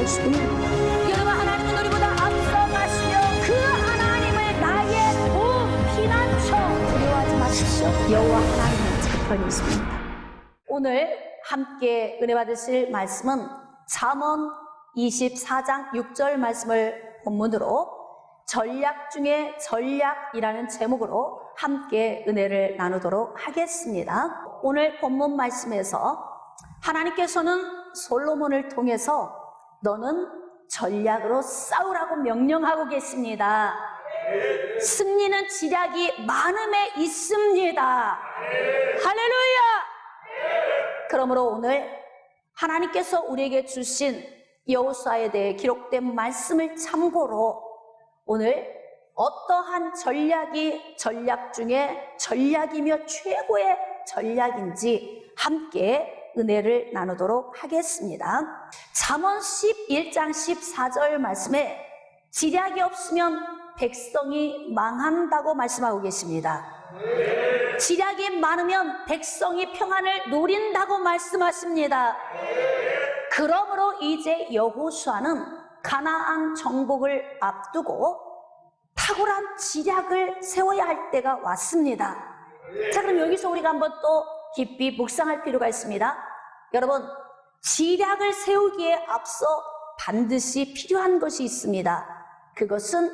말씀입니다. 여러분, 하나님은 우리보다 앞서가시며 그 하나님을 나의 피난처 두려워하지 마십시오. 여호와 하나님은 제 편에 있습니다. 오늘 함께 은혜 받으실 말씀은 잠언 24장 6절 말씀을 본문으로 전략 중에 전략이라는 제목으로 함께 은혜를 나누도록 하겠습니다. 오늘 본문 말씀에서 하나님께서는 솔로몬을 통해서 너는 전략으로 싸우라고 명령하고 계십니다. 승리는 지략이 많음에 있습니다. 할렐루야! 그러므로 오늘 하나님께서 우리에게 주신 여호수아에 대해 기록된 말씀을 참고로 오늘 어떠한 전략이 전략 중에 전략이며 최고의 전략인지 함께 은혜를 나누도록 하겠습니다. 잠언 11장 14절 말씀에 지략이 없으면 백성이 망한다고 말씀하고 계십니다. 지략이 많으면 백성이 평안을 누린다고 말씀하십니다. 그러므로 이제 여호수아는 가나안 정복을 앞두고 탁월한 지략을 세워야 할 때가 왔습니다. 자, 그럼 여기서 우리가 한번 또 깊이 묵상할 필요가 있습니다. 여러분, 지략을 세우기에 앞서 반드시 필요한 것이 있습니다. 그것은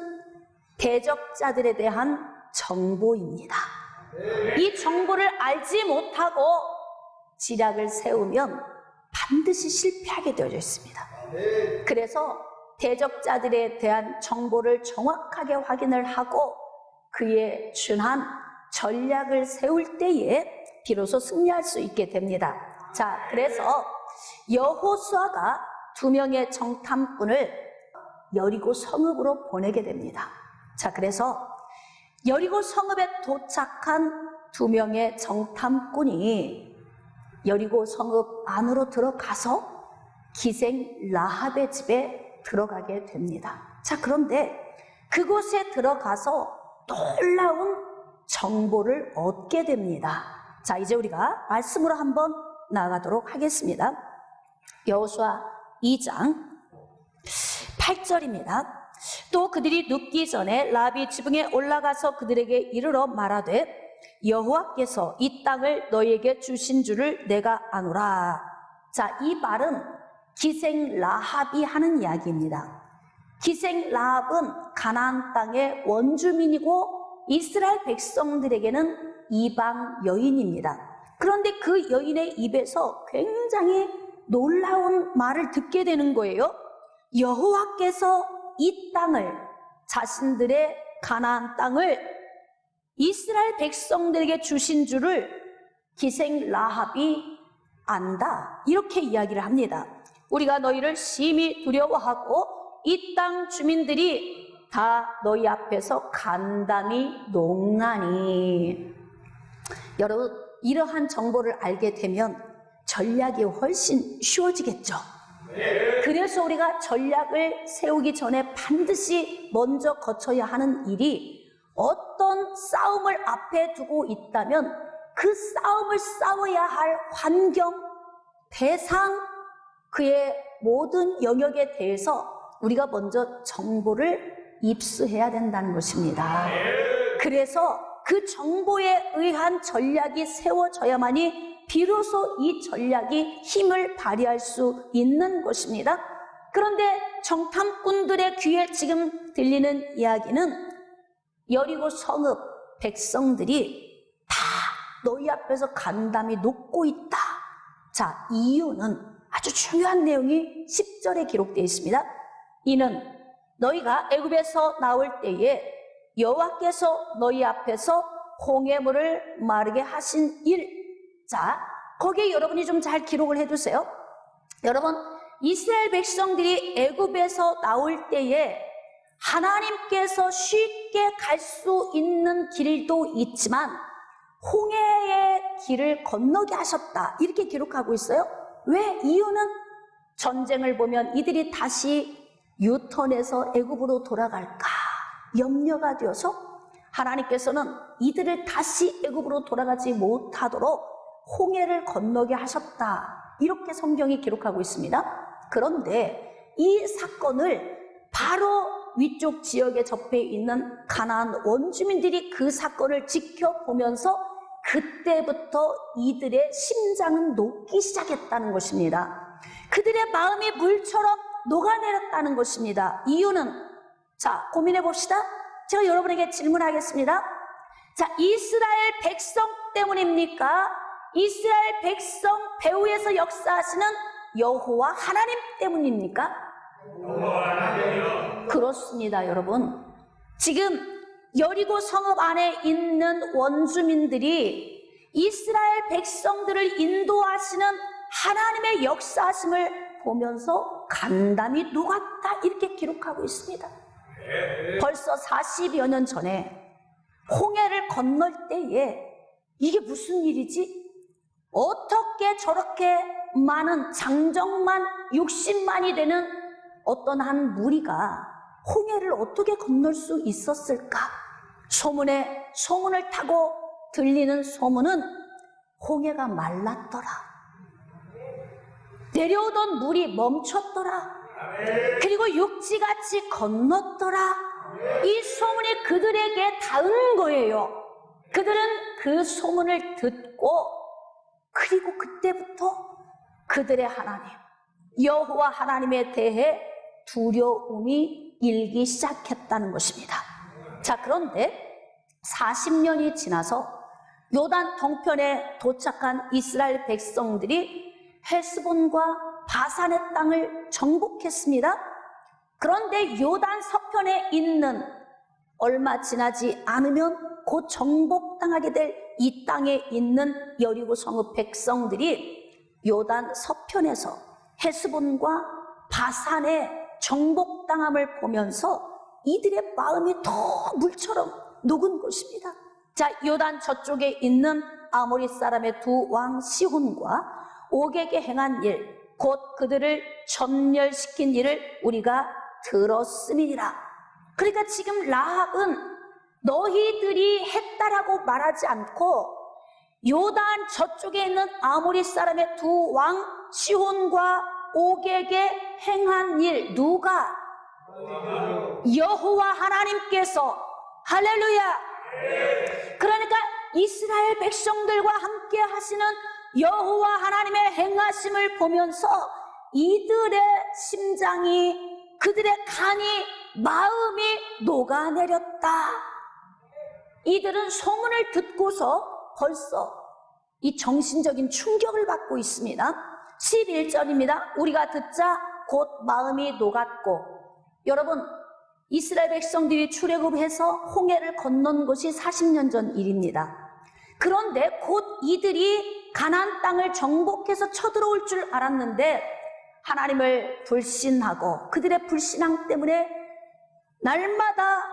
대적자들에 대한 정보입니다. 이 정보를 알지 못하고 지략을 세우면 반드시 실패하게 되어져 있습니다. 그래서 대적자들에 대한 정보를 정확하게 확인을 하고 그에 준한 전략을 세울 때에 비로소 승리할 수 있게 됩니다. 자, 그래서 여호수아가 2명의 정탐꾼을 여리고 성읍으로 보내게 됩니다. 자, 그래서 여리고 성읍에 도착한 2명의 정탐꾼이 여리고 성읍 안으로 들어가서 기생 라합의 집에 들어가게 됩니다. 자, 그런데 그곳에 들어가서 놀라운 정보를 얻게 됩니다. 자, 이제 우리가 말씀으로 한번 나가도록 하겠습니다. 여호수아 2장 8절입니다. 또 그들이 눕기 전에 라합이 지붕에 올라가서 그들에게 이르러 말하되 여호와께서 이 땅을 너희에게 주신 줄을 내가 아노라. 자, 이 말은 기생 라합이 하는 이야기입니다. 기생 라합은 가나안 땅의 원주민이고 이스라엘 백성들에게는 이방 여인입니다. 그런데 그 여인의 입에서 굉장히 놀라운 말을 듣게 되는 거예요. 여호와께서 이 땅을, 자신들의 가나안 땅을 이스라엘 백성들에게 주신 줄을 기생 라합이 안다, 이렇게 이야기를 합니다. 우리가 너희를 심히 두려워하고 이 땅 주민들이 다 너희 앞에서 간담이 녹나니. 여러분, 이러한 정보를 알게 되면 전략이 훨씬 쉬워지겠죠. 그래서 우리가 전략을 세우기 전에 반드시 먼저 거쳐야 하는 일이, 어떤 싸움을 앞에 두고 있다면 그 싸움을 싸워야 할 환경, 대상, 그의 모든 영역에 대해서 우리가 먼저 정보를 입수해야 된다는 것입니다. 그래서 그 정보에 의한 전략이 세워져야만이 비로소 이 전략이 힘을 발휘할 수 있는 것입니다. 그런데 정탐꾼들의 귀에 지금 들리는 이야기는 여리고 성읍 백성들이 다 너희 앞에서 간담이 녹고 있다. 자, 이유는 아주 중요한 내용이 10절에 기록되어 있습니다. 이는 너희가 애굽에서 나올 때에 여호와께서 너희 앞에서 홍해물을 마르게 하신 일. 자, 거기에 여러분이 좀 잘 기록을 해두세요. 여러분, 이스라엘 백성들이 애굽에서 나올 때에 하나님께서 쉽게 갈 수 있는 길도 있지만 홍해의 길을 건너게 하셨다, 이렇게 기록하고 있어요. 왜? 이유는 전쟁을 보면 이들이 다시 유턴해서 애굽으로 돌아갈까 염려가 되어서 하나님께서는 이들을 다시 애굽으로 돌아가지 못하도록 홍해를 건너게 하셨다, 이렇게 성경이 기록하고 있습니다. 그런데 이 사건을 바로 위쪽 지역에 접해 있는 가나안 원주민들이 그 사건을 지켜보면서 그때부터 이들의 심장은 녹기 시작했다는 것입니다. 그들의 마음이 물처럼 녹아내렸다는 것입니다. 이유는, 자, 고민해 봅시다. 제가 여러분에게 질문하겠습니다. 자, 이스라엘 백성 때문입니까? 이스라엘 백성 배후에서 역사하시는 여호와 하나님 때문입니까? 그렇습니다, 여러분. 지금 여리고 성읍 안에 있는 원주민들이 이스라엘 백성들을 인도하시는 하나님의 역사하심을 보면서 간담이 녹았다, 이렇게 기록하고 있습니다. 벌써 40여 년 전에 홍해를 건널 때에 이게 무슨 일이지? 어떻게 저렇게 많은 장정만 60만이 되는 어떤 한 무리가 홍해를 어떻게 건널 수 있었을까? 소문을 타고 들리는 소문은 홍해가 말랐더라, 내려오던 물이 멈췄더라, 그리고 육지같이 건넜더라. 이 소문이 그들에게 닿은 거예요. 그들은 그 소문을 듣고, 그리고 그때부터 그들의 하나님 여호와 하나님에 대해 두려움이 일기 시작했다는 것입니다. 자, 그런데 40년이 지나서 요단 동편에 도착한 이스라엘 백성들이 헤스본과 바산의 땅을 정복했습니다. 그런데 요단 서편에 있는, 얼마 지나지 않으면 곧 정복당하게 될 이 땅에 있는 여리고 성읍 백성들이 요단 서편에서 헤스본과 바산의 정복당함을 보면서 이들의 마음이 더 물처럼 녹은 것입니다. 자, 요단 저쪽에 있는 아모리 사람의 두 왕 시혼과 옥에게 행한 일, 곧 그들을 전멸시킨 일을 우리가 들었음이니라. 그러니까 지금 라합은 너희들이 했다라고 말하지 않고 요단 저쪽에 있는 아모리 사람의 두 왕 시혼과 옥에게 행한 일, 누가? 여호와 하나님께서. 할렐루야. 그러니까 이스라엘 백성들과 함께 하시는 여호와 하나님의 행하심을 보면서 이들의 심장이, 그들의 간이, 마음이 녹아내렸다. 이들은 소문을 듣고서 벌써 이 정신적인 충격을 받고 있습니다. 11절입니다. 우리가 듣자 곧 마음이 녹았고. 여러분, 이스라엘 백성들이 출애굽해서 홍해를 건넌 것이 40년 전 일입니다. 그런데 곧 이들이 가나안 땅을 정복해서 쳐들어올 줄 알았는데 하나님을 불신하고 그들의 불신앙 때문에 날마다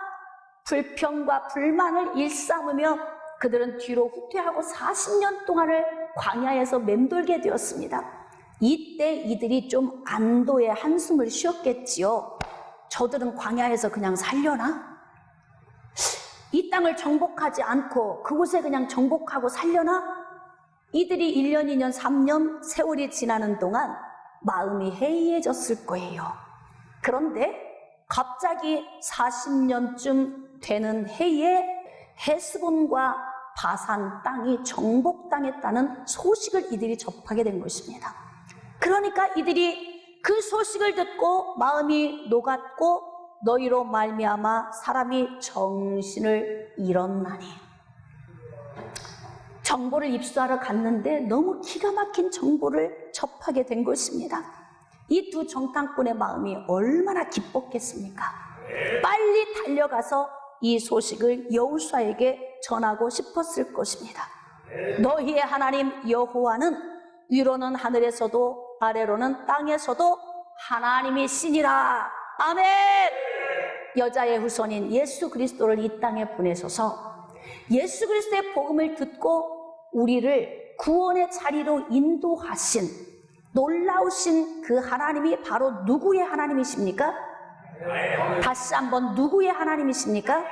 불평과 불만을 일삼으며 그들은 뒤로 후퇴하고 40년 동안을 광야에서 맴돌게 되었습니다. 이때 이들이 좀 안도의 한숨을 쉬었겠지요. 저들은 광야에서 그냥 살려나? 이 땅을 정복하지 않고 그곳에 그냥 정복하고 살려나? 이들이 1년, 2년, 3년 세월이 지나는 동안 마음이 해이해졌을 거예요. 그런데 갑자기 40년쯤 되는 해에 헤스본과 바산 땅이 정복당했다는 소식을 이들이 접하게 된 것입니다. 그러니까 이들이 그 소식을 듣고 마음이 녹았고 너희로 말미암아 사람이 정신을 잃었나니. 정보를 입수하러 갔는데 너무 기가 막힌 정보를 접하게 된 것입니다. 이 두 정탐꾼의 마음이 얼마나 기뻤겠습니까? 빨리 달려가서 이 소식을 여호수아에게 전하고 싶었을 것입니다. 너희의 하나님 여호와는 위로는 하늘에서도 아래로는 땅에서도 하나님이시니라. 아멘. 여자의 후손인 예수 그리스도를 이 땅에 보내셔서 예수 그리스도의 복음을 듣고 우리를 구원의 자리로 인도하신 놀라우신 그 하나님이 바로 누구의 하나님이십니까? 다시 한번, 누구의 하나님이십니까?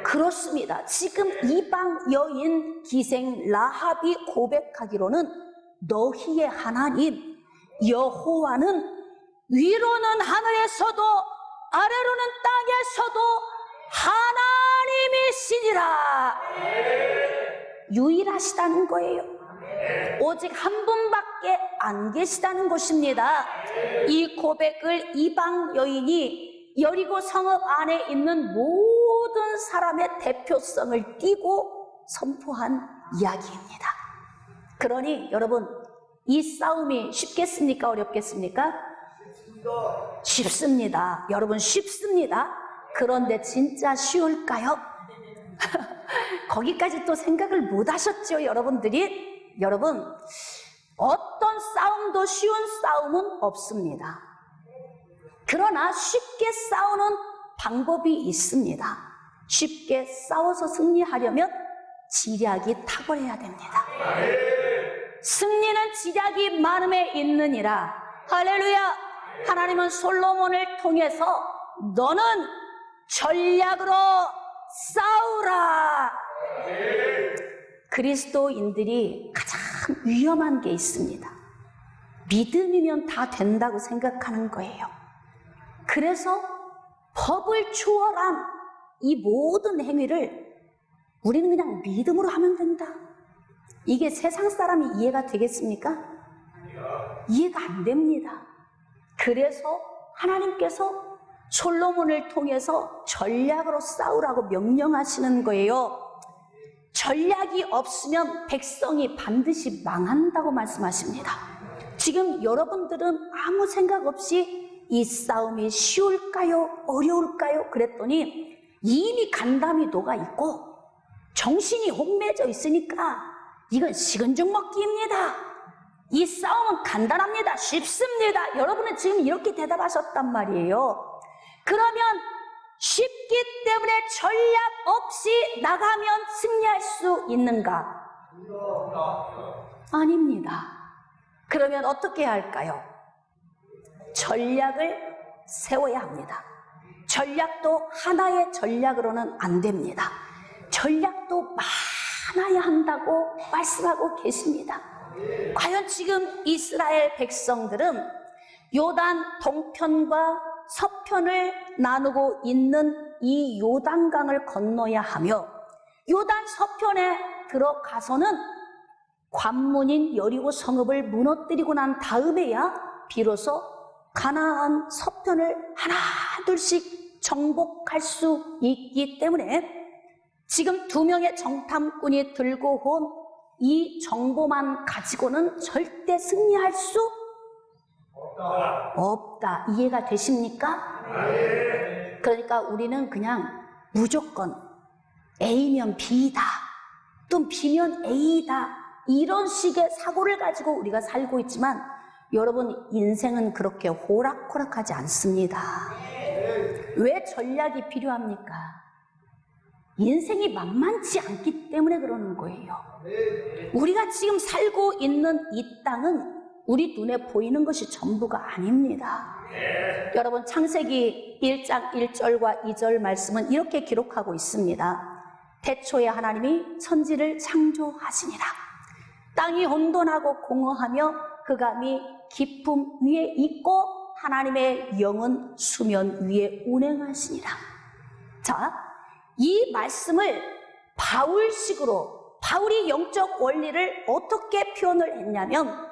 그렇습니다. 지금 이방 여인 기생 라합이 고백하기로는 너희의 하나님 여호와는 위로는 하늘에서도 아래로는 땅에서도 하나님이시니라. 유일하시다는 거예요. 오직 한 분밖에 안 계시다는 것입니다. 이 고백을 이방 여인이 여리고 성읍 안에 있는 모든 사람의 대표성을 띠고 선포한 이야기입니다. 그러니 여러분, 이 싸움이 쉽겠습니까? 어렵겠습니까? 쉽습니다. 여러분, 쉽습니다. 그런데 진짜 쉬울까요? 거기까지 또 생각을 못 하셨죠, 여러분들이? 여러분, 어떤 싸움도 쉬운 싸움은 없습니다. 그러나 쉽게 싸우는 방법이 있습니다. 쉽게 싸워서 승리하려면 지략이 탁월해야 됩니다. 승리는 지략이 많음에 있느니라. 할렐루야. 하나님은 솔로몬을 통해서 너는 전략으로 싸우라. 그리스도인들이 가장 위험한 게 있습니다. 믿음이면 다 된다고 생각하는 거예요. 그래서 법을 초월한 이 모든 행위를 우리는 그냥 믿음으로 하면 된다. 이게 세상 사람이 이해가 되겠습니까? 이해가 안 됩니다. 그래서 하나님께서 솔로몬을 통해서 전략으로 싸우라고 명령하시는 거예요. 전략이 없으면 백성이 반드시 망한다고 말씀하십니다. 지금 여러분들은 아무 생각 없이 이 싸움이 쉬울까요? 어려울까요? 그랬더니 이미 간담이 녹아 있고 정신이 혼미해져 있으니까 이건 식은 죽 먹기입니다. 이 싸움은 간단합니다. 쉽습니다. 여러분은 지금 이렇게 대답하셨단 말이에요. 그러면 쉽기 때문에 전략 없이 나가면 승리할 수 있는가? 아닙니다. 그러면 어떻게 해야 할까요? 전략을 세워야 합니다. 전략도 하나의 전략으로는 안 됩니다. 전략도 많아야 한다고 말씀하고 계십니다. 과연 지금 이스라엘 백성들은 요단 동편과 서편을 나누고 있는 이 요단강을 건너야 하며 요단 서편에 들어가서는 관문인 여리고 성읍을 무너뜨리고 난 다음에야 비로소 가나안 서편을 하나 둘씩 정복할 수 있기 때문에 지금 2명의 정탐꾼이 들고 온 이 정보만 가지고는 절대 승리할 수 없다. 이해가 되십니까? 그러니까 우리는 그냥 무조건 A면 B다, 또 B면 A다, 이런 식의 사고를 가지고 우리가 살고 있지만 여러분, 인생은 그렇게 호락호락하지 않습니다. 왜 전략이 필요합니까? 인생이 만만치 않기 때문에 그러는 거예요. 우리가 지금 살고 있는 이 땅은 우리 눈에 보이는 것이 전부가 아닙니다. 여러분, 창세기 1장 1절과 2절 말씀은 이렇게 기록하고 있습니다. 태초에 하나님이 천지를 창조하시니라. 땅이 혼돈하고 공허하며 흑암이 깊음 위에 있고 하나님의 영은 수면 위에 운행하시니라. 자, 이 말씀을 바울식으로, 바울이 영적 원리를 어떻게 표현을 했냐면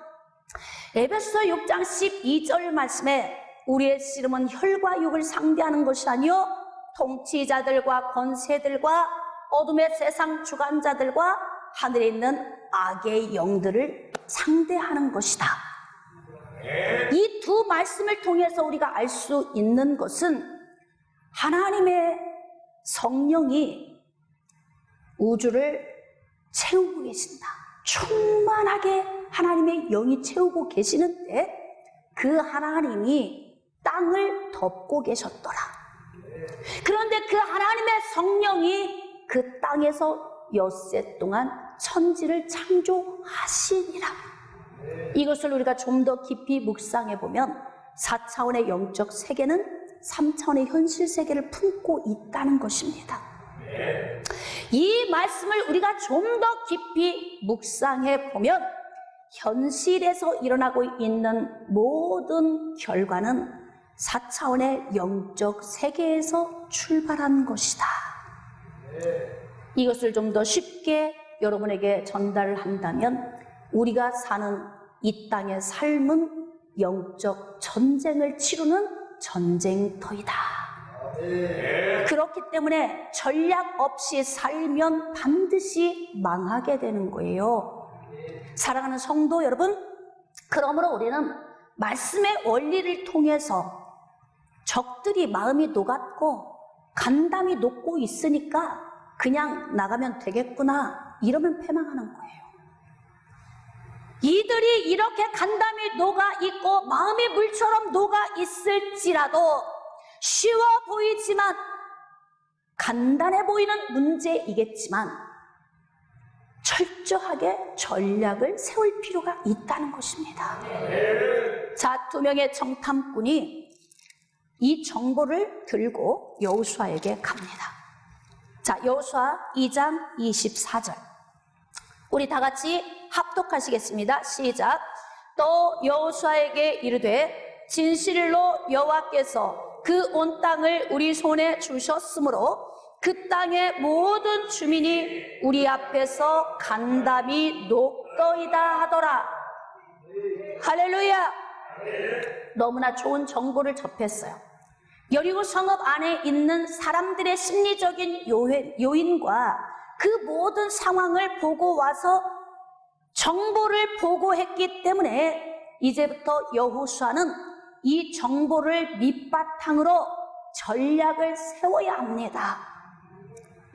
에베소 6장 12절 말씀에 우리의 씨름은 혈과 육을 상대하는 것이 아니요 통치자들과 권세들과 어둠의 세상 주관자들과 하늘에 있는 악의 영들을 상대하는 것이다. 이 두 말씀을 통해서 우리가 알 수 있는 것은 하나님의 성령이 우주를 채우고 계신다. 충만하게 하나님의 영이 채우고 계시는데 그 하나님이 땅을 덮고 계셨더라. 그런데 그 하나님의 성령이 그 땅에서 엿새 동안 천지를 창조하시니라. 이것을 우리가 좀 더 깊이 묵상해 보면 4차원의 영적 세계는 3차원의 현실 세계를 품고 있다는 것입니다. 이 말씀을 우리가 좀 더 깊이 묵상해 보면 현실에서 일어나고 있는 모든 결과는 4차원의 영적 세계에서 출발한 것이다. 이것을 좀 더 쉽게 여러분에게 전달을 한다면 우리가 사는 이 땅의 삶은 영적 전쟁을 치르는 전쟁터이다. 그렇기 때문에 전략 없이 살면 반드시 망하게 되는 거예요. 사랑하는 성도 여러분, 그러므로 우리는 말씀의 원리를 통해서 적들이 마음이 녹았고 간담이 녹고 있으니까 그냥 나가면 되겠구나 이러면 패망하는 거예요. 이들이 이렇게 간담이 녹아 있고 마음이 물처럼 녹아 있을지라도 쉬워 보이지만 간단해 보이는 문제이겠지만 철저하게 전략을 세울 필요가 있다는 것입니다. 자, 2명의 정탐꾼이 이 정보를 들고 여호수아에게 갑니다. 자, 여호수아 2장 24절. 우리 다 같이 합독하시겠습니다. 시작. 또 여호수아에게 이르되 진실로 여호와께서 그 온 땅을 우리 손에 주셨으므로 그 땅의 모든 주민이 우리 앞에서 간담이 녹더이다 하더라. 할렐루야. 너무나 좋은 정보를 접했어요. 여리고 성읍 안에 있는 사람들의 심리적인 요인과 그 모든 상황을 보고 와서 정보를 보고했기 때문에 이제부터 여호수아는 이 정보를 밑바탕으로 전략을 세워야 합니다.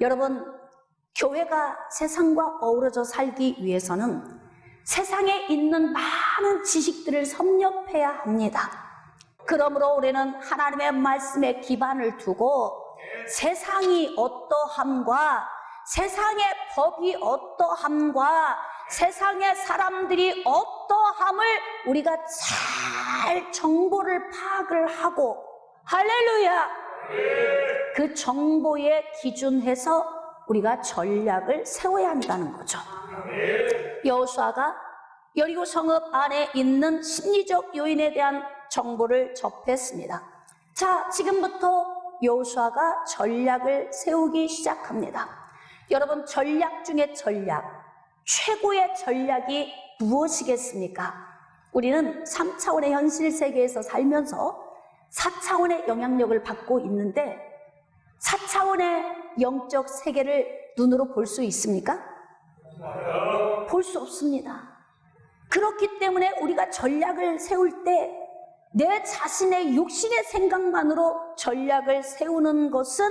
여러분, 교회가 세상과 어우러져 살기 위해서는 세상에 있는 많은 지식들을 섭렵해야 합니다. 그러므로 우리는 하나님의 말씀에 기반을 두고 세상이 어떠함과 세상의 법이 어떠함과 세상의 사람들이 어떠함을 우리가 잘 정보를 파악을 하고, 할렐루야, 그 정보에 기준해서 우리가 전략을 세워야 한다는 거죠. 여호수아가 여리고 성읍 안에 있는 심리적 요인에 대한 정보를 접했습니다. 자, 지금부터 여호수아가 전략을 세우기 시작합니다. 여러분, 전략 중에 전략, 최고의 전략이 무엇이겠습니까? 우리는 3차원의 현실 세계에서 살면서 4차원의 영향력을 받고 있는데 4차원의 영적 세계를 눈으로 볼 수 있습니까? 볼 수 없습니다. 그렇기 때문에 우리가 전략을 세울 때 내 자신의 육신의 생각만으로 전략을 세우는 것은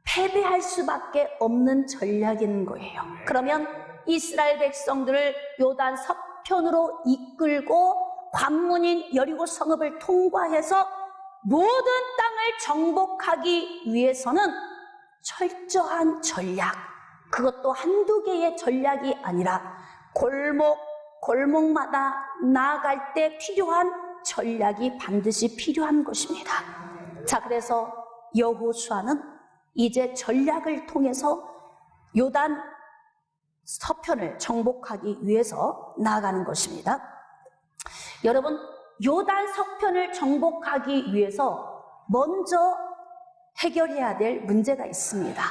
패배할 수밖에 없는 전략인 거예요. 그러면 이스라엘 백성들을 요단 서편으로 이끌고 관문인 여리고 성읍을 통과해서 모든 땅을 정복하기 위해서는 철저한 전략, 그것도 한두 개의 전략이 아니라 골목마다 나아갈 때 필요한 전략이 반드시 필요한 것입니다. 자, 그래서 여호수아는 이제 전략을 통해서 요단 서편을 정복하기 위해서 나아가는 것입니다. 여러분, 요단 서편을 정복하기 위해서 먼저 해결해야 될 문제가 있습니다.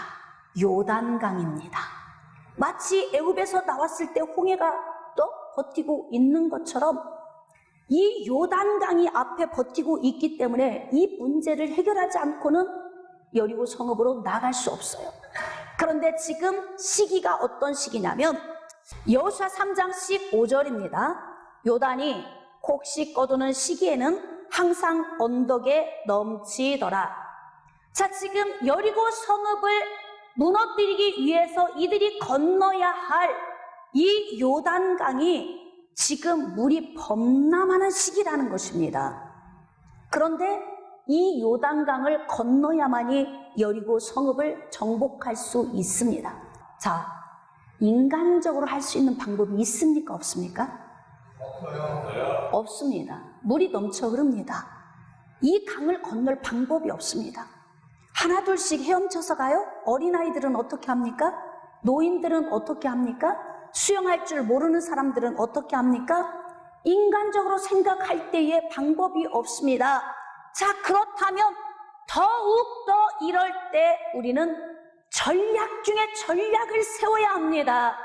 요단강입니다. 마치 애굽에서 나왔을 때 홍해가 또 버티고 있는 것처럼 이 요단강이 앞에 버티고 있기 때문에 이 문제를 해결하지 않고는 여리고 성읍으로 나갈 수 없어요. 그런데 지금 시기가 어떤 시기냐면 여호수아 3장 15절입니다. 요단이 곡식 거두는 시기에는 항상 언덕에 넘치더라. 자, 지금 여리고 성읍을 무너뜨리기 위해서 이들이 건너야 할 이 요단강이 지금 물이 범람하는 시기라는 것입니다. 그런데 이 요단강을 건너야만이 여리고 성읍을 정복할 수 있습니다. 자, 인간적으로 할 수 있는 방법이 있습니까? 없습니까? 없습니다. 물이 넘쳐 흐릅니다. 이 강을 건널 방법이 없습니다. 하나 둘씩 헤엄쳐서 가요? 어린아이들은 어떻게 합니까? 노인들은 어떻게 합니까? 수영할 줄 모르는 사람들은 어떻게 합니까? 인간적으로 생각할 때에 방법이 없습니다. 자, 그렇다면 더욱더 이럴 때 우리는 전략 중에 전략을 세워야 합니다.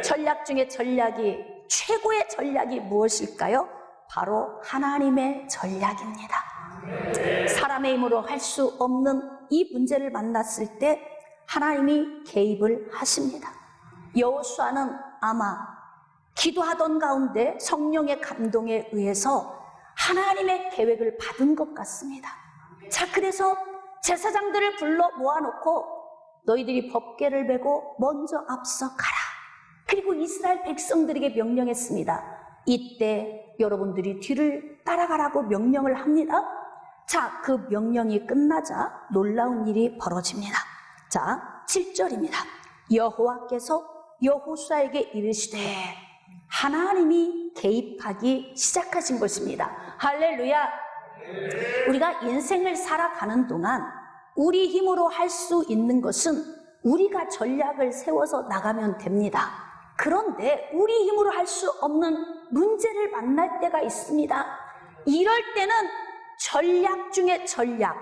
전략 중에 전략이, 최고의 전략이 무엇일까요? 바로 하나님의 전략입니다. 사람의 힘으로 할 수 없는 이 문제를 만났을 때 하나님이 개입을 하십니다. 여호수아는 아마 기도하던 가운데 성령의 감동에 의해서 하나님의 계획을 받은 것 같습니다. 자, 그래서 제사장들을 불러 모아놓고 너희들이 법궤를 메고 먼저 앞서 가라. 그리고 이스라엘 백성들에게 명령했습니다. 이때 여러분들이 뒤를 따라가라고 명령을 합니다. 자, 그 명령이 끝나자 놀라운 일이 벌어집니다. 자, 7절입니다. 여호와께서 여호수아에게 이르시되, 하나님이 개입하기 시작하신 것입니다. 할렐루야. 우리가 인생을 살아가는 동안 우리 힘으로 할 수 있는 것은 우리가 전략을 세워서 나가면 됩니다. 그런데 우리 힘으로 할 수 없는 문제를 만날 때가 있습니다. 이럴 때는 전략 중에 전략,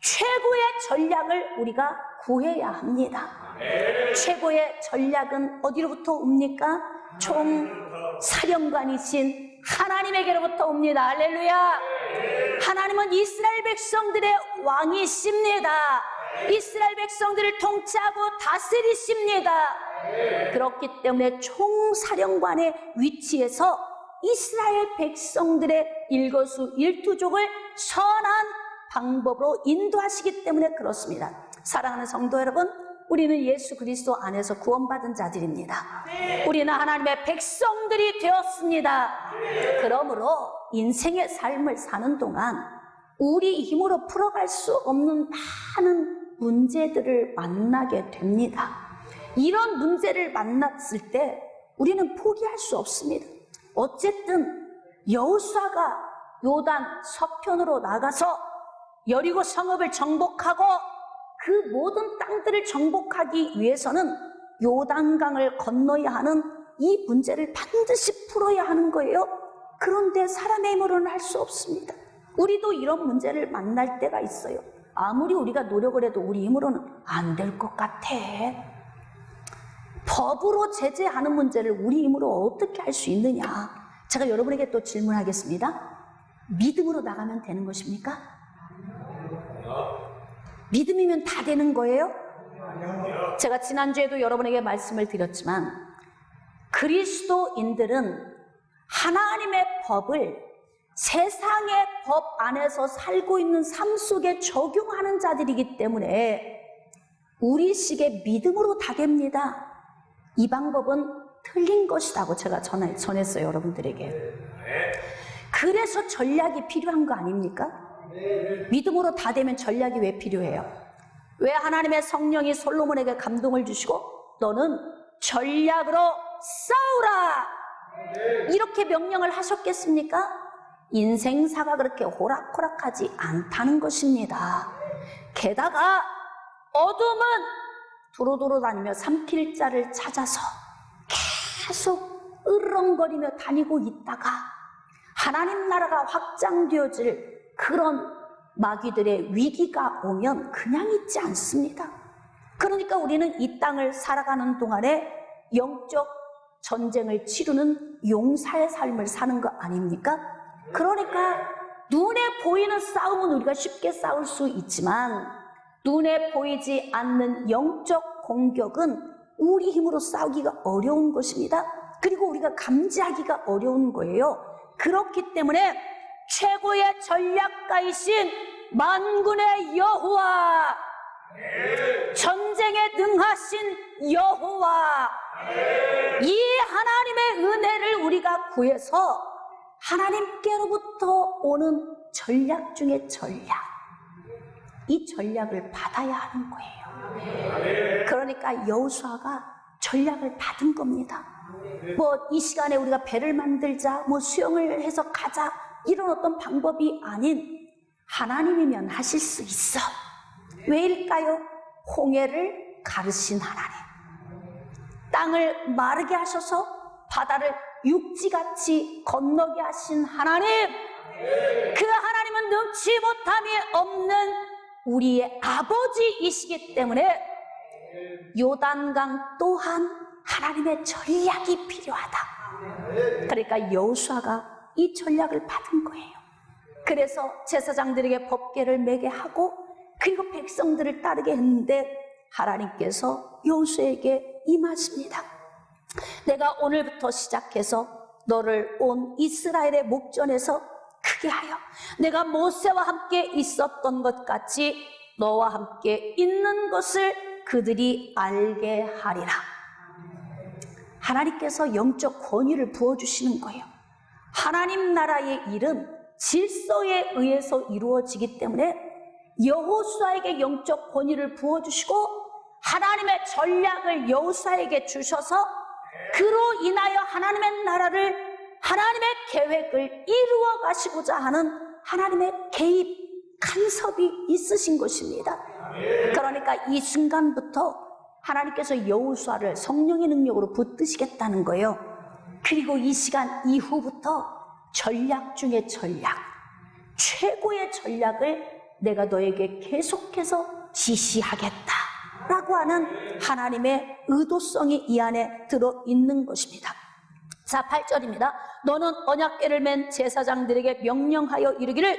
최고의 전략을 우리가 구해야 합니다. 최고의 전략은 어디로부터 옵니까? 총사령관이신 하나님에게로부터 옵니다. 할렐루야. 하나님은 이스라엘 백성들의 왕이십니다. 이스라엘 백성들을 통치하고 다스리십니다. 그렇기 때문에 총사령관의 위치에서 이스라엘 백성들의 일거수일투족을 선한 방법으로 인도하시기 때문에 그렇습니다. 사랑하는 성도 여러분, 우리는 예수 그리스도 안에서 구원받은 자들입니다. 우리는 하나님의 백성들이 되었습니다. 그러므로 인생의 삶을 사는 동안 우리 힘으로 풀어갈 수 없는 많은 문제들을 만나게 됩니다. 이런 문제를 만났을 때 우리는 포기할 수 없습니다. 어쨌든 여호수아가 요단 서편으로 나가서 여리고 성읍을 정복하고 그 모든 땅들을 정복하기 위해서는 요단강을 건너야 하는 이 문제를 반드시 풀어야 하는 거예요. 그런데 사람의 힘으로는 할 수 없습니다. 우리도 이런 문제를 만날 때가 있어요. 아무리 우리가 노력을 해도 우리 힘으로는 안 될 것 같아. 법으로 제재하는 문제를 우리 힘으로 어떻게 할 수 있느냐. 제가 여러분에게 또 질문하겠습니다. 믿음으로 나가면 되는 것입니까? 믿음이면 다 되는 거예요? 제가 지난주에도 여러분에게 말씀을 드렸지만 그리스도인들은 하나님의 법을 세상의 법 안에서 살고 있는 삶 속에 적용하는 자들이기 때문에 우리식의 믿음으로 다 됩니다. 이 방법은 틀린 것이라고 제가 전했어요, 여러분들에게. 그래서 전략이 필요한 거 아닙니까? 믿음으로 다 되면 전략이 왜 필요해요? 왜 하나님의 성령이 솔로몬에게 감동을 주시고 너는 전략으로 싸우라 이렇게 명령을 하셨겠습니까? 인생사가 그렇게 호락호락하지 않다는 것입니다. 게다가 어둠은 도로도로 다니며 삼킬 자를 찾아서 계속 으르렁거리며 다니고 있다가 하나님 나라가 확장되어질 그런 마귀들의 위기가 오면 그냥 있지 않습니다. 그러니까 우리는 이 땅을 살아가는 동안에 영적 전쟁을 치르는 용사의 삶을 사는 거 아닙니까? 그러니까 눈에 보이는 싸움은 우리가 쉽게 싸울 수 있지만 눈에 보이지 않는 영적 공격은 우리 힘으로 싸우기가 어려운 것입니다. 그리고 우리가 감지하기가 어려운 거예요. 그렇기 때문에 최고의 전략가이신 만군의 여호와, 전쟁에 능하신 여호와, 이 하나님의 은혜를 우리가 구해서 하나님께로부터 오는 전략 중에 전략, 이 전략을 받아야 하는 거예요. 그러니까 여호수아가 전략을 받은 겁니다. 뭐 이 시간에 우리가 배를 만들자, 뭐 수영을 해서 가자, 이런 어떤 방법이 아닌 하나님이면 하실 수 있어. 왜일까요? 홍해를 가르신 하나님, 땅을 마르게 하셔서 바다를 육지같이 건너게 하신 하나님, 그 하나님은 능치 못함이 없는 우리의 아버지이시기 때문에 요단강 또한 하나님의 전략이 필요하다. 그러니까 여호수아가 이 전략을 받은 거예요. 그래서 제사장들에게 법궤를 매게 하고 그리고 백성들을 따르게 했는데 하나님께서 여호수아에게 임하십니다. 내가 오늘부터 시작해서 너를 온 이스라엘의 목전에서 크게 하여 내가 모세와 함께 있었던 것 같이 너와 함께 있는 것을 그들이 알게 하리라. 하나님께서 영적 권위를 부어주시는 거예요. 하나님 나라의 일은 질서에 의해서 이루어지기 때문에 여호수아에게 영적 권위를 부어주시고 하나님의 전략을 여호수아에게 주셔서 그로 인하여 하나님의 나라를, 하나님의 계획을 이루어 가시고자 하는 하나님의 개입, 간섭이 있으신 것입니다. 그러니까 이 순간부터 하나님께서 여호수아를 성령의 능력으로 붙드시겠다는 거예요. 그리고 이 시간 이후부터 전략 중에 전략, 최고의 전략을 내가 너에게 계속해서 지시하겠다라고 하는 하나님의 의도성이 이 안에 들어있는 것입니다. 자, 8절입니다. 너는 언약궤를 맨 제사장들에게 명령하여 이르기를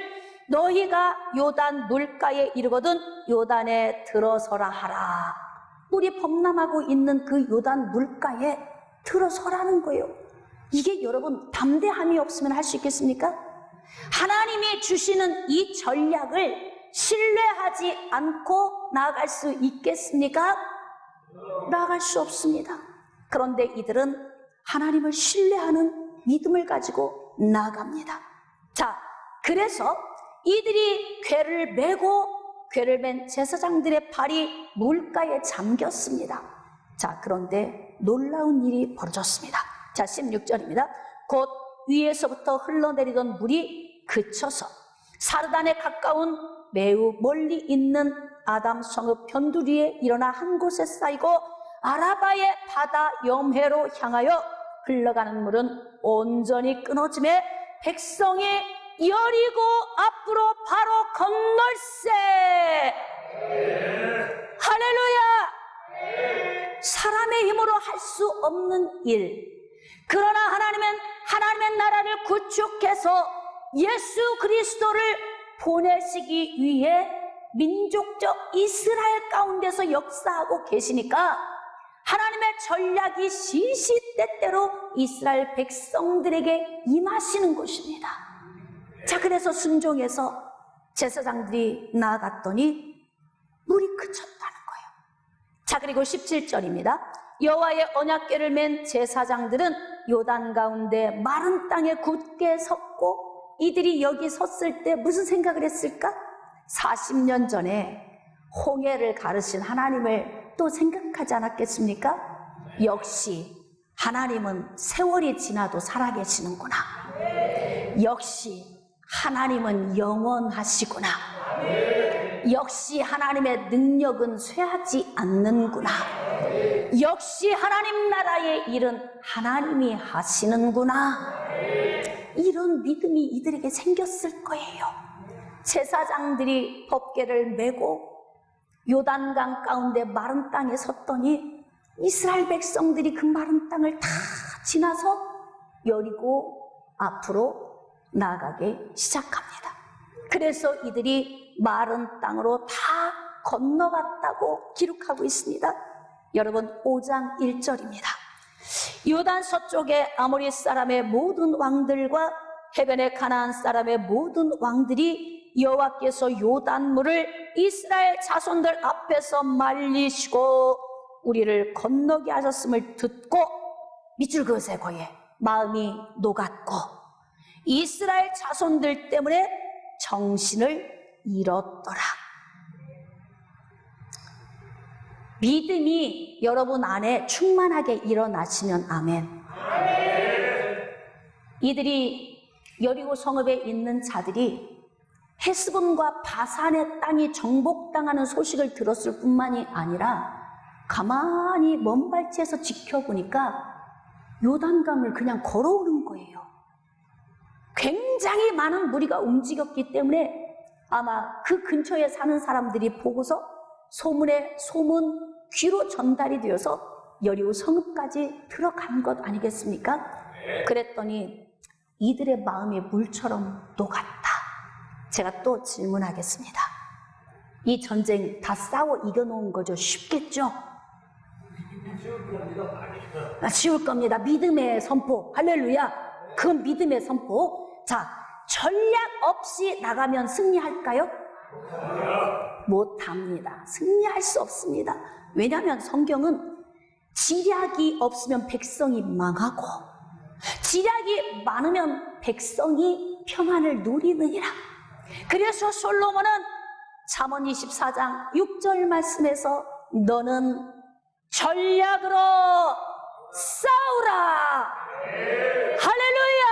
너희가 요단 물가에 이르거든 요단에 들어서라 하라. 우리 범람하고 있는 그 요단 물가에 들어서라는 거예요. 이게 여러분 담대함이 없으면 할 수 있겠습니까? 하나님이 주시는 이 전략을 신뢰하지 않고 나아갈 수 있겠습니까? 나아갈 수 없습니다. 그런데 이들은 하나님을 신뢰하는 믿음을 가지고 나아갑니다. 자, 그래서 이들이 궤를 메고 궤를 맨 제사장들의 발이 물가에 잠겼습니다. 자, 그런데 놀라운 일이 벌어졌습니다. 자, 16절입니다. 곧 위에서부터 흘러내리던 물이 그쳐서 사르단에 가까운 매우 멀리 있는 아담 성읍 변두리에 일어나 한 곳에 쌓이고 아라바의 바다 염해로 향하여 흘러가는 물은 온전히 끊어짐에 백성이 여리고 앞으로 바로 건널세. 할렐루야. 사람의 힘으로 할 수 없는 일, 그러나 하나님의 나라를 구축해서 예수 그리스도를 보내시기 위해 민족적 이스라엘 가운데서 역사하고 계시니까 하나님의 전략이 시시때때로 이스라엘 백성들에게 임하시는 것입니다. 자, 그래서 순종해서 제사장들이 나아갔더니 물이 그쳤다는 거예요. 자, 그리고 17절입니다. 여호와의 언약궤를 맨 제사장들은 요단 가운데 마른 땅에 굳게 섰고 이들이 여기 섰을 때 무슨 생각을 했을까? 40년 전에 홍해를 가르신 하나님을 또 생각하지 않았겠습니까? 역시 하나님은 세월이 지나도 살아계시는구나. 역시 하나님은 영원하시구나. 역시 하나님의 능력은 쇠하지 않는구나. 역시 하나님 나라의 일은 하나님이 하시는구나. 이런 믿음이 이들에게 생겼을 거예요. 제사장들이 법궤를 메고 요단강 가운데 마른 땅에 섰더니 이스라엘 백성들이 그 마른 땅을 다 지나서 여리고 앞으로 나아가기 시작합니다. 그래서 이들이 마른 땅으로 다 건너갔다고 기록하고 있습니다. 여러분, 5장 1절입니다. 요단 서쪽의 아모리 사람의 모든 왕들과 해변의 가나안 사람의 모든 왕들이 여호와께서 요단물을 이스라엘 자손들 앞에서 말리시고 우리를 건너게 하셨음을 듣고 밑줄 그으세요. 거기에 마음이 녹았고 이스라엘 자손들 때문에 정신을 잃었더라. 믿음이 여러분 안에 충만하게 일어나시면 아멘. 이들이 여리고 성읍에 있는 자들이 헤스본과 바산의 땅이 정복당하는 소식을 들었을 뿐만이 아니라 가만히 먼발치에서 지켜보니까 요단강을 그냥 걸어오는 거예요. 굉장히 많은 무리가 움직였기 때문에 아마 그 근처에 사는 사람들이 보고서 소문 귀로 전달이 되어서 여리고 성읍까지 들어간 것 아니겠습니까? 그랬더니 이들의 마음이 물처럼 녹았다. 제가 또 질문하겠습니다. 이 전쟁 다 싸워 이겨놓은 거죠? 쉽겠죠? 쉬울 겁니다. 믿음의 선포. 할렐루야. 그건 믿음의 선포. 자, 전략 없이 나가면 승리할까요? 못합니다. 승리할 수 없습니다. 왜냐하면 성경은 지략이 없으면 백성이 망하고 지략이 많으면 백성이 평안을 누리느니라. 그래서 솔로몬은 잠언 24장 6절 말씀에서 너는 전략으로 싸우라. 할렐루야.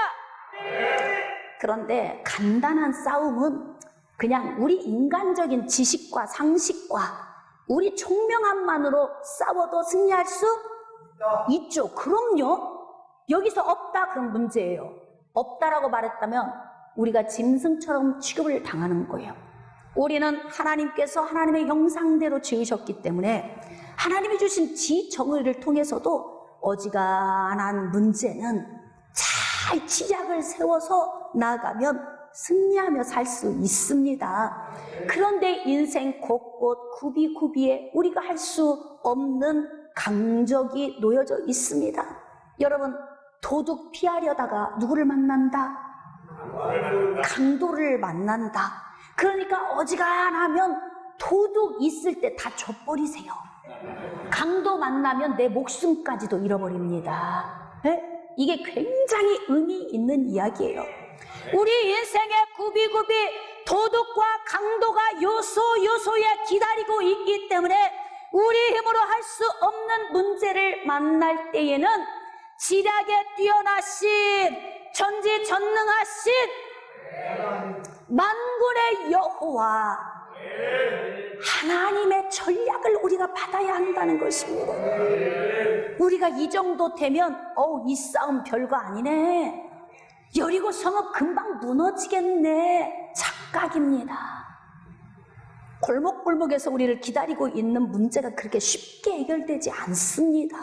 그런데 간단한 싸움은 그냥 우리 인간적인 지식과 상식과 우리 총명함만으로 싸워도 승리할 수 있죠. 그럼요. 여기서 없다 그런 문제예요. 없다라고 말했다면 우리가 짐승처럼 취급을 당하는 거예요. 우리는 하나님께서 하나님의 형상대로 지으셨기 때문에 하나님이 주신 지정의를 통해서도 어지간한 문제는 잘 지략을 세워서 나아가면 승리하며 살 수 있습니다. 그런데 인생 곳곳 구비구비에 우리가 할 수 없는 강적이 놓여져 있습니다. 여러분, 도둑 피하려다가 누구를 만난다? 강도를 만난다. 그러니까 어지간하면 도둑 있을 때 다 줘버리세요. 강도 만나면 내 목숨까지도 잃어버립니다. 네? 이게 굉장히 의미 있는 이야기예요. 우리 인생의 구비구비 도둑과 강도가 요소요소에 기다리고 있기 때문에 우리 힘으로 할 수 없는 문제를 만날 때에는 지략에 뛰어나신 전지전능하신 만군의 여호와 하나님의 전략을 우리가 받아야 한다는 것입니다. 우리가 이 정도 되면 이 싸움 별거 아니네, 여리고 성읍 금방 무너지겠네, 착각입니다. 골목골목에서 우리를 기다리고 있는 문제가 그렇게 쉽게 해결되지 않습니다.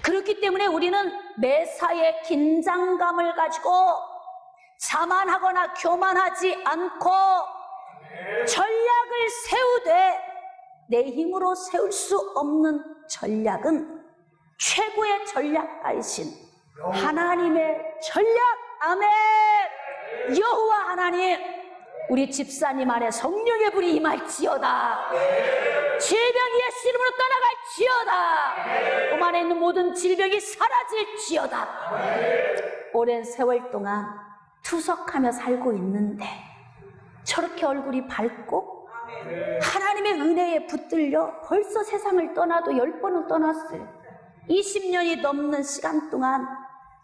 그렇기 때문에 우리는 매사에 긴장감을 가지고 자만하거나 교만하지 않고 전략을 세우되 내 힘으로 세울 수 없는 전략은 최고의 전략가이신 하나님의 전략. 아멘. 여호와 하나님, 우리 집사님 안에 성령의 불이 임할지어다. 질병이 예수 이름으로 떠나갈지어다. 몸 안에 있는 모든 질병이 사라질지어다. 오랜 세월 동안 투석하며 살고 있는데 저렇게 얼굴이 밝고 하나님의 은혜에 붙들려 벌써 세상을 떠나도 10번은 떠났어요. 20년이 넘는 시간 동안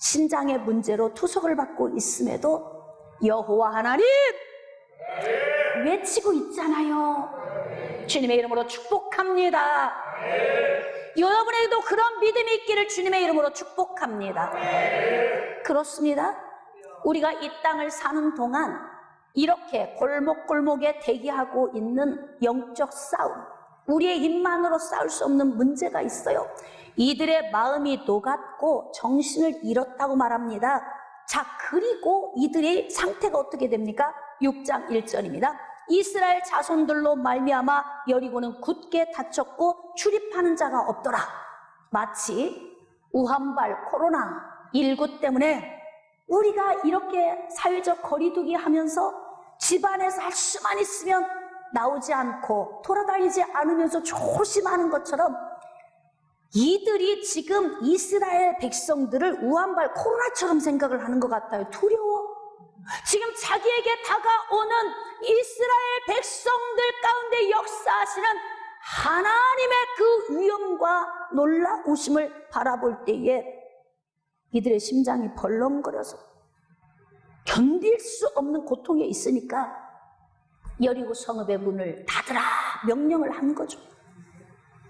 신장의 문제로 투석을 받고 있음에도 여호와 하나님 외치고 있잖아요. 주님의 이름으로 축복합니다. 여러분에게도 그런 믿음이 있기를 주님의 이름으로 축복합니다. 그렇습니다. 우리가 이 땅을 사는 동안 이렇게 골목골목에 대기하고 있는 영적 싸움, 우리의 힘만으로 싸울 수 없는 문제가 있어요. 이들의 마음이 녹았고 정신을 잃었다고 말합니다. 자, 그리고 이들의 상태가 어떻게 됩니까? 6장 1절입니다. 이스라엘 자손들로 말미암아 여리고는 굳게 닫혔고 출입하는 자가 없더라. 마치 우한발 코로나19 때문에 우리가 이렇게 사회적 거리두기 하면서 집안에서 할 수만 있으면 나오지 않고 돌아다니지 않으면서 조심하는 것처럼 이들이 지금 이스라엘 백성들을 우한발 코로나처럼 생각을 하는 것 같아요. 두려워. 지금 자기에게 다가오는 이스라엘 백성들 가운데 역사하시는 하나님의 그 위엄과 놀라우심을 바라볼 때에 이들의 심장이 벌렁거려서 견딜 수 없는 고통에 있으니까 여리고 성읍의 문을 닫으라 명령을 한 거죠.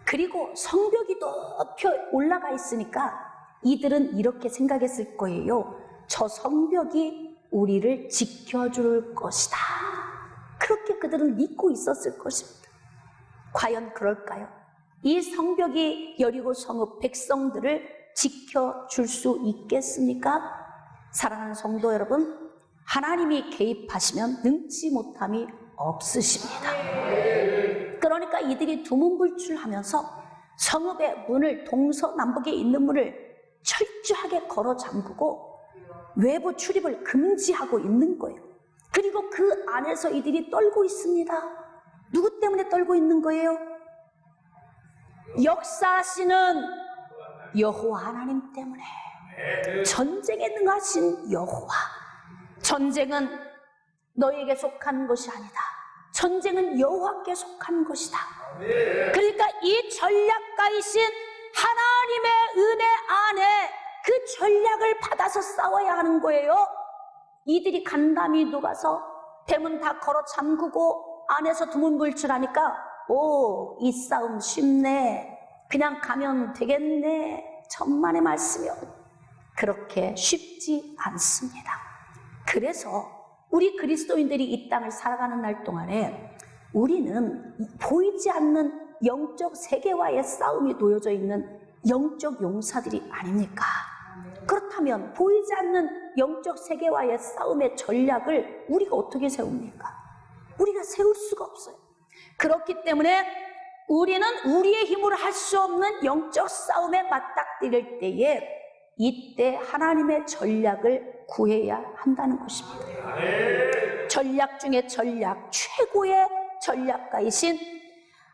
그리고 성벽이 높이 올라가 있으니까 이들은 이렇게 생각했을 거예요. 저 성벽이 우리를 지켜줄 것이다. 그렇게 그들은 믿고 있었을 것입니다. 과연 그럴까요? 이 성벽이 여리고 성읍 백성들을 지켜줄 수 있겠습니까? 사랑하는 성도 여러분, 하나님이 개입하시면 능치 못함이 없으십니다. 그러니까 이들이 두문불출하면서 성읍의 문을, 동서남북에 있는 문을 철저하게 걸어 잠그고 외부 출입을 금지하고 있는 거예요. 그리고 그 안에서 이들이 떨고 있습니다. 누구 때문에 떨고 있는 거예요? 역사하시는 여호와 하나님 때문에. 전쟁에 능하신 여호와. 전쟁은 너에게 속한 것이 아니다. 전쟁은 여호와께 속한 것이다. 그러니까 이 전략가이신 하나님의 은혜 안에 그 전략을 받아서 싸워야 하는 거예요. 이들이 간담이 녹아서 대문 다 걸어 잠그고 안에서 두문불출하니까 오, 이 싸움 쉽네. 그냥 가면 되겠네. 천만의 말씀이요. 그렇게 쉽지 않습니다. 그래서 우리 그리스도인들이 이 땅을 살아가는 날 동안에 우리는 보이지 않는 영적 세계와의 싸움이 놓여져 있는 영적 용사들이 아닙니까? 그렇다면 보이지 않는 영적 세계와의 싸움의 전략을 우리가 어떻게 세웁니까? 우리가 세울 수가 없어요. 그렇기 때문에 우리는 우리의 힘으로 할 수 없는 영적 싸움에 맞닥뜨릴 때에 이때 하나님의 전략을 구해야 한다는 것입니다. 전략 중에 전략, 최고의 전략가이신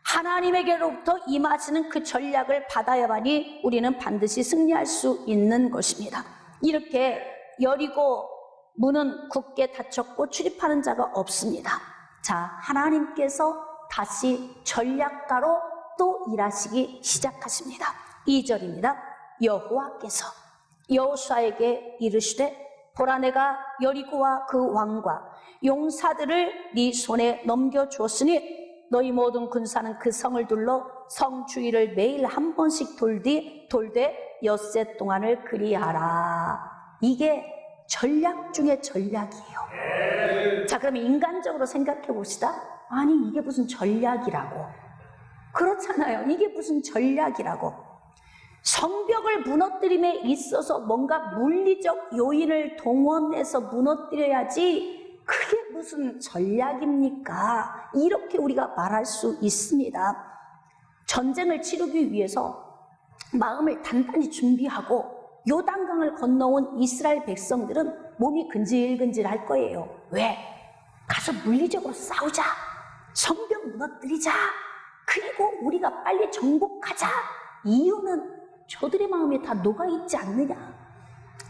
하나님에게로부터 임하시는 그 전략을 받아야만이 우리는 반드시 승리할 수 있는 것입니다. 이렇게 여리고 문은 굳게 닫혔고 출입하는 자가 없습니다. 자, 하나님께서 다시 전략가로 또 일하시기 시작하십니다. 2절입니다. 여호와께서 여호수아에게 이르시되 보라, 내가 여리고와 그 왕과 용사들을 네 손에 넘겨주었으니 너희 모든 군사는 그 성을 둘러 성 주위를 매일 한 번씩 돌되 엿새 동안을 그리하라. 이게 전략 중에 전략이에요. 자, 그러면 인간적으로 생각해 봅시다. 아니, 이게 무슨 전략이라고. 그렇잖아요. 이게 무슨 전략이라고. 성벽을 무너뜨림에 있어서 뭔가 물리적 요인을 동원해서 무너뜨려야지 그게 무슨 전략입니까? 이렇게 우리가 말할 수 있습니다. 전쟁을 치르기 위해서 마음을 단단히 준비하고 요단강을 건너온 이스라엘 백성들은 몸이 근질근질할 거예요. 왜? 가서 물리적으로 싸우자. 성벽 무너뜨리자. 그리고 우리가 빨리 정복하자. 이유는 저들의 마음에 다 녹아있지 않느냐.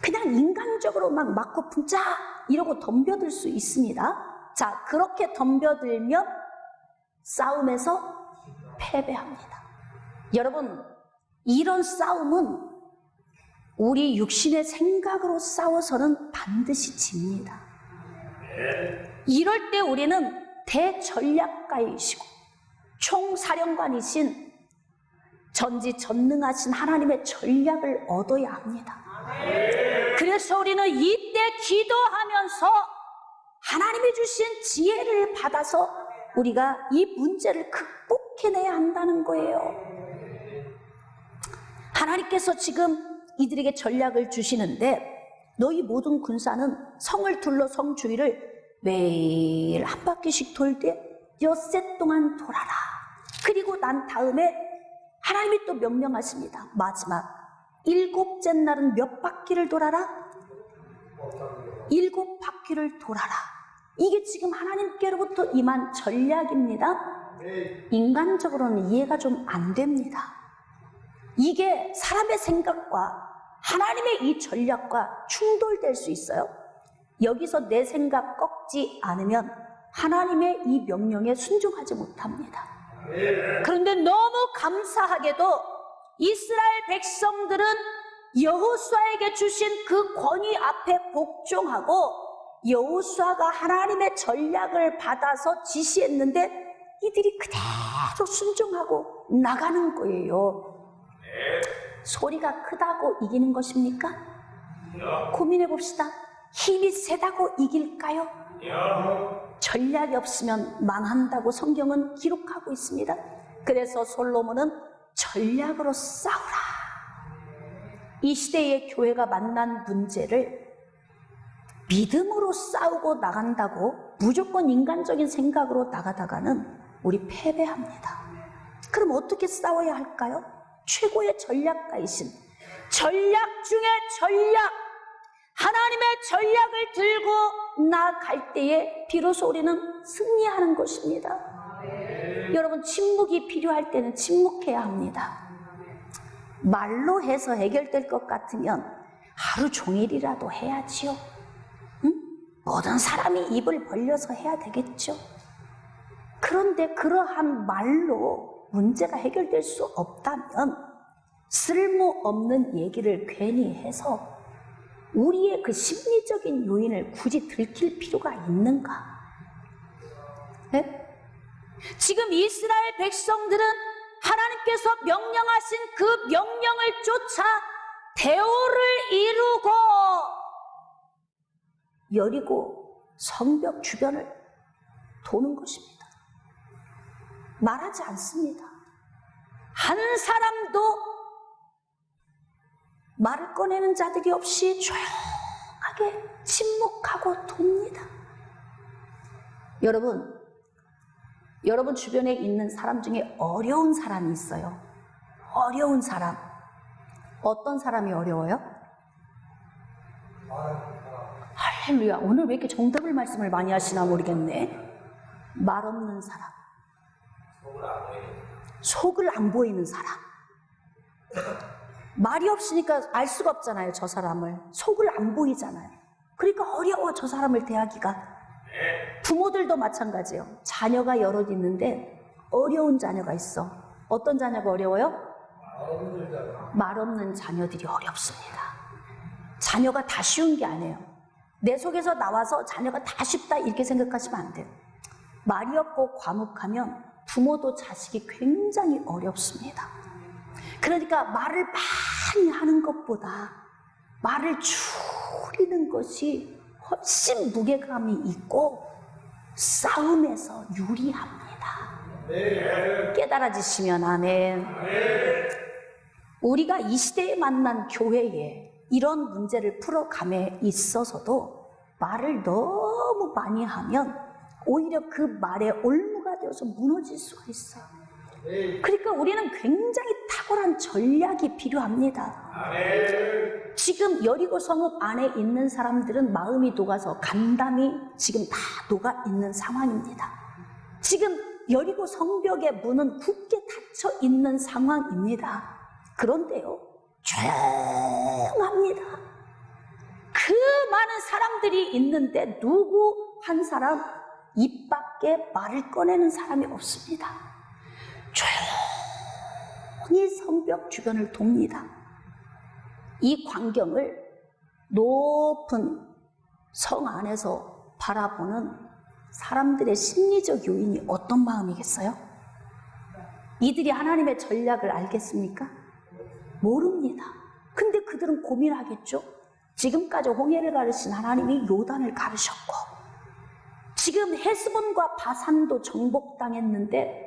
그냥 인간적으로 막 맞고 품자 이러고 덤벼들 수 있습니다. 자, 그렇게 덤벼들면 싸움에서 패배합니다. 여러분, 이런 싸움은 우리 육신의 생각으로 싸워서는 반드시 집니다. 이럴 때 우리는 대전략가이시고 총사령관이신 전지전능하신 하나님의 전략을 얻어야 합니다. 그래서 우리는 이때 기도하면서 하나님이 주신 지혜를 받아서 우리가 이 문제를 극복해내야 한다는 거예요. 하나님께서 지금 이들에게 전략을 주시는데 너희 모든 군사는 성을 둘러 성 주위를 매일 한 바퀴씩 돌되 엿새 동안 돌아라. 그리고 난 다음에 하나님이 또 명령하십니다. 마지막 7째 날은 몇 바퀴를 돌아라? 7바퀴를 돌아라. 이게 지금 하나님께로부터 임한 전략입니다. 인간적으로는 이해가 좀 안 됩니다. 이게 사람의 생각과 하나님의 이 전략과 충돌될 수 있어요. 여기서 내 생각 꺾지 않으면 하나님의 이 명령에 순종하지 못합니다. 그런데 너무 감사하게도 이스라엘 백성들은 여호수아에게 주신 그 권위 앞에 복종하고 여호수아가 하나님의 전략을 받아서 지시했는데 이들이 그대로 계속 순종하고 나가는 거예요. 소리가 크다고 이기는 것입니까? 고민해 봅시다. 힘이 세다고 이길까요? 전략이 없으면 망한다고 성경은 기록하고 있습니다. 그래서 솔로몬은 전략으로 싸우라. 이 시대의 교회가 만난 문제를 믿음으로 싸우고 나간다고 무조건 인간적인 생각으로 나가다가는 우리 패배합니다. 그럼 어떻게 싸워야 할까요? 최고의 전략가이신 전략 중에 전략, 하나님의 전략을 들고 나갈 때에 비로소 우리는 승리하는 것입니다. 여러분, 침묵이 필요할 때는 침묵해야 합니다. 말로 해서 해결될 것 같으면 하루 종일이라도 해야지요. 모든 사람이 입을 벌려서 해야 되겠죠. 그런데 그러한 말로 문제가 해결될 수 없다면 쓸모없는 얘기를 괜히 해서 우리의 그 심리적인 요인을 굳이 들킬 필요가 있는가? 네? 지금 이스라엘 백성들은 하나님께서 명령하신 그 명령을 쫓아 대오를 이루고 여리고 성벽 주변을 도는 것입니다. 말하지 않습니다. 한 사람도 말을 꺼내는 자들이 없이 조용하게 침묵하고 돕니다. 여러분 주변에 있는 사람 중에 어려운 사람이 있어요. 어려운 사람. 어떤 사람이 어려워요? 할렐루야. 오늘 왜 이렇게 정답을 말씀을 많이 하시나 모르겠네. 말 없는 사람. 속을 안 보이는 사람. 말이 없으니까 알 수가 없잖아요, 저 사람을. 속을 안 보이잖아요. 그러니까 어려워, 저 사람을 대하기가. 부모들도 마찬가지예요. 자녀가 여럿 있는데 어려운 자녀가 있어. 어떤 자녀가 어려워요? 말 없는 자녀들이 어렵습니다. 자녀가 다 쉬운 게 아니에요. 내 속에서 나와서 자녀가 다 쉽다 이렇게 생각하시면 안 돼요. 말이 없고 과묵하면 부모도 자식이 굉장히 어렵습니다. 그러니까 말을 많이 하는 것보다 말을 줄이는 것이 훨씬 무게감이 있고 싸움에서 유리합니다. 깨달아지시면 아멘. 우리가 이 시대에 만난 교회에 이런 문제를 풀어감에 있어서도 말을 너무 많이 하면 오히려 그 말에 올무가 되어서 무너질 수가 있어요. 그러니까 우리는 굉장히 탁월한 전략이 필요합니다. 지금 여리고 성읍 안에 있는 사람들은 마음이 녹아서 간담이 지금 다 녹아 있는 상황입니다. 지금 여리고 성벽의 문은 굳게 닫혀 있는 상황입니다. 그런데요, 조용합니다. 그 많은 사람들이 있는데 누구 한 사람 입 밖에 말을 꺼내는 사람이 없습니다. 조용히 성벽 주변을 돕니다. 이 광경을 높은 성 안에서 바라보는 사람들의 심리적 요인이 어떤 마음이겠어요? 이들이 하나님의 전략을 알겠습니까? 모릅니다. 근데 그들은 고민하겠죠. 지금까지 홍해를 가르신 하나님이 요단을 가르셨고 지금 헤스본과 바산도 정복당했는데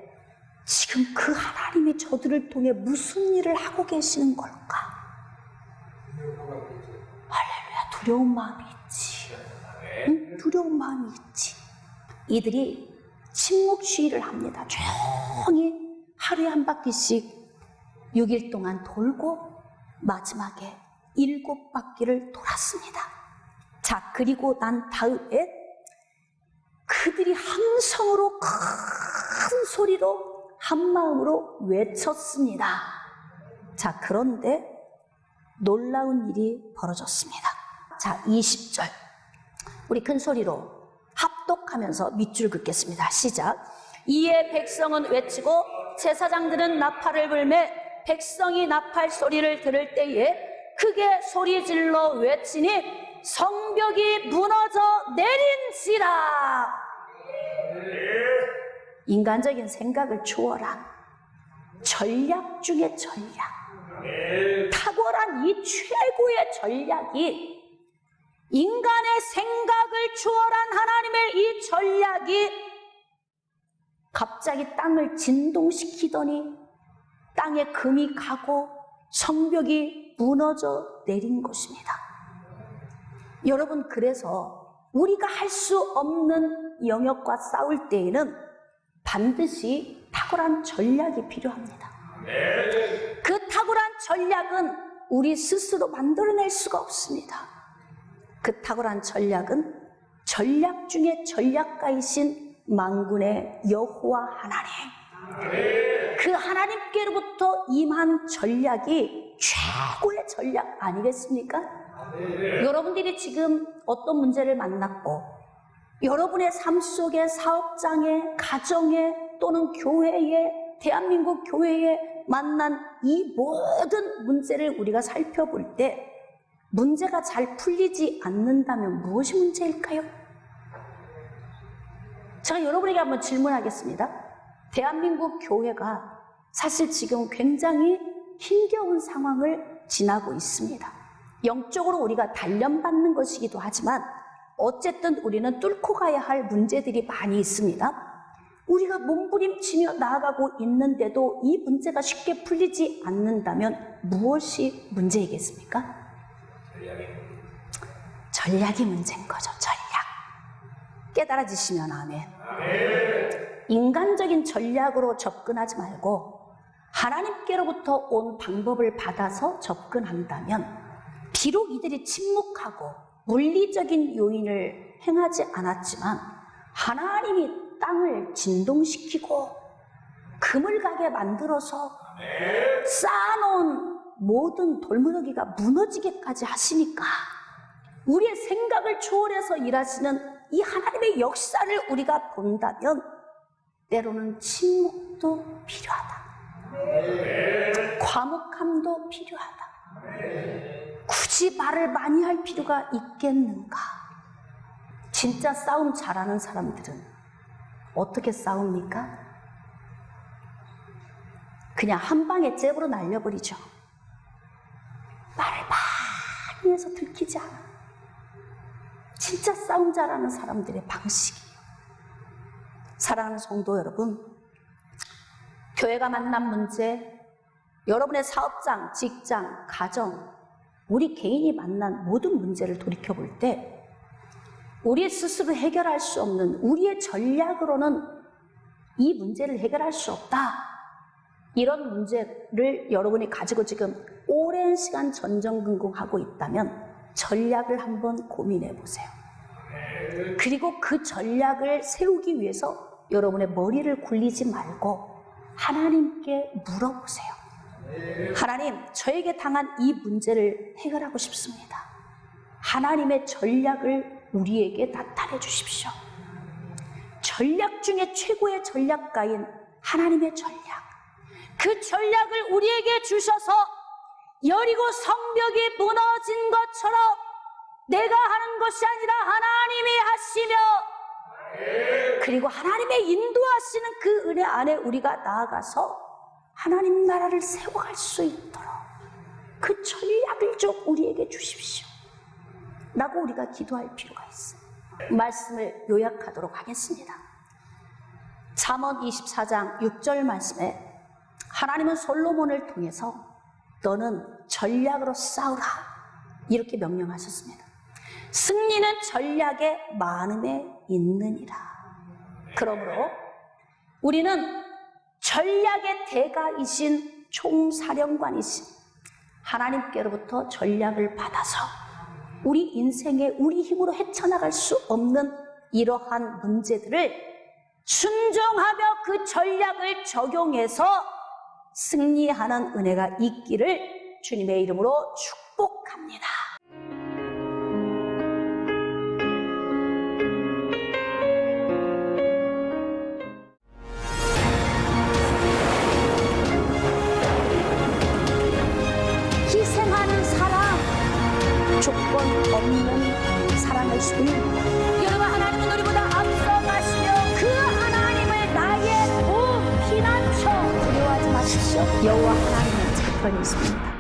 지금 그 하나님이 저들을 통해 무슨 일을 하고 계시는 걸까? 할렐루야. 두려운 마음이 있지. 응? 두려운 마음이 있지. 이들이 침묵 시위를 합니다. 조용히 하루에 한 바퀴씩 6일 동안 돌고 마지막에 7바퀴를 돌았습니다. 자, 그리고 난 다음에 그들이 함성으로 큰 소리로 한 마음으로 외쳤습니다. 자, 그런데 놀라운 일이 벌어졌습니다. 자, 20절. 우리 큰 소리로 합독하면서 밑줄 긋겠습니다. 시작. 이에 백성은 외치고 제사장들은 나팔을 불매 백성이 나팔 소리를 들을 때에 크게 소리질러 외치니 성벽이 무너져 내린지라. 인간적인 생각을 초월한 전략 중의 전략, 탁월한 이 최고의 전략이, 인간의 생각을 초월한 하나님의 이 전략이 갑자기 땅을 진동시키더니 땅에 금이 가고 성벽이 무너져 내린 것입니다. 여러분, 그래서 우리가 할 수 없는 영역과 싸울 때에는 반드시 탁월한 전략이 필요합니다. 그 탁월한 전략은 우리 스스로 만들어낼 수가 없습니다. 그 탁월한 전략은 전략 중에 전략가이신 만군의 여호와 하나님, 그 하나님께로부터 임한 전략이 최고의 전략 아니겠습니까? 여러분들이 지금 어떤 문제를 만났고, 여러분의 삶 속에, 사업장에, 가정에, 또는 교회에, 대한민국 교회에 만난 이 모든 문제를 우리가 살펴볼 때 문제가 잘 풀리지 않는다면 무엇이 문제일까요? 제가 여러분에게 한번 질문하겠습니다. 대한민국 교회가 사실 지금 굉장히 힘겨운 상황을 지나고 있습니다. 영적으로 우리가 단련받는 것이기도 하지만 어쨌든 우리는 뚫고 가야 할 문제들이 많이 있습니다. 우리가 몸부림치며 나아가고 있는데도 이 문제가 쉽게 풀리지 않는다면 무엇이 문제이겠습니까? 전략이 문제인 거죠. 전략. 깨달아지시면 아멘. 인간적인 전략으로 접근하지 말고 하나님께로부터 온 방법을 받아서 접근한다면 비록 이들이 침묵하고 물리적인 요인을 행하지 않았지만 하나님이 땅을 진동시키고 금을 가게 만들어서 쌓아놓은 모든 돌무더기가 무너지게까지 하시니까 우리의 생각을 초월해서 일하시는 이 하나님의 역사를 우리가 본다면 때로는 침묵도 필요하다. 과묵함도 필요하다. 굳이 말을 많이 할 필요가 있겠는가? 진짜 싸움 잘하는 사람들은 어떻게 싸웁니까? 그냥 한 방에 잽으로 날려버리죠. 말을 많이 해서 들키지 않아. 진짜 싸움 잘하는 사람들의 방식이에요. 사랑하는 성도 여러분, 교회가 만난 문제, 여러분의 사업장, 직장, 가정, 우리 개인이 만난 모든 문제를 돌이켜볼 때 우리 스스로 해결할 수 없는 우리의 전략으로는 이 문제를 해결할 수 없다. 이런 문제를 여러분이 가지고 지금 오랜 시간 전전긍긍하고 있다면 전략을 한번 고민해 보세요. 그리고 그 전략을 세우기 위해서 여러분의 머리를 굴리지 말고 하나님께 물어보세요. 하나님, 저에게 당한 이 문제를 해결하고 싶습니다. 하나님의 전략을 우리에게 나타내 주십시오. 전략 중에 최고의 전략가인 하나님의 전략, 그 전략을 우리에게 주셔서 여리고 성벽이 무너진 것처럼 내가 하는 것이 아니라 하나님이 하시며, 그리고 하나님의 인도하시는 그 은혜 안에 우리가 나아가서 하나님 나라를 세워갈 수 있도록 그 전략을 좀 우리에게 주십시오 라고 우리가 기도할 필요가 있어요. 말씀을 요약하도록 하겠습니다. 잠언 24장 6절 말씀에 하나님은 솔로몬을 통해서 너는 전략으로 싸우라 이렇게 명령하셨습니다. 승리는 전략의 많음에 있느니라. 그러므로 우리는 전략의 대가이신 총사령관이신 하나님께로부터 전략을 받아서 우리 인생에 우리 힘으로 헤쳐나갈 수 없는 이러한 문제들을 순종하며 그 전략을 적용해서 승리하는 은혜가 있기를 주님의 이름으로 축복합니다. 희생하는 사랑, 조건 없는 사랑을 수입니다. 여러분, 하나님은 우리보다 앞서가시며 그 하나님을 나의 여호와 하나님의 재판이 있습니다.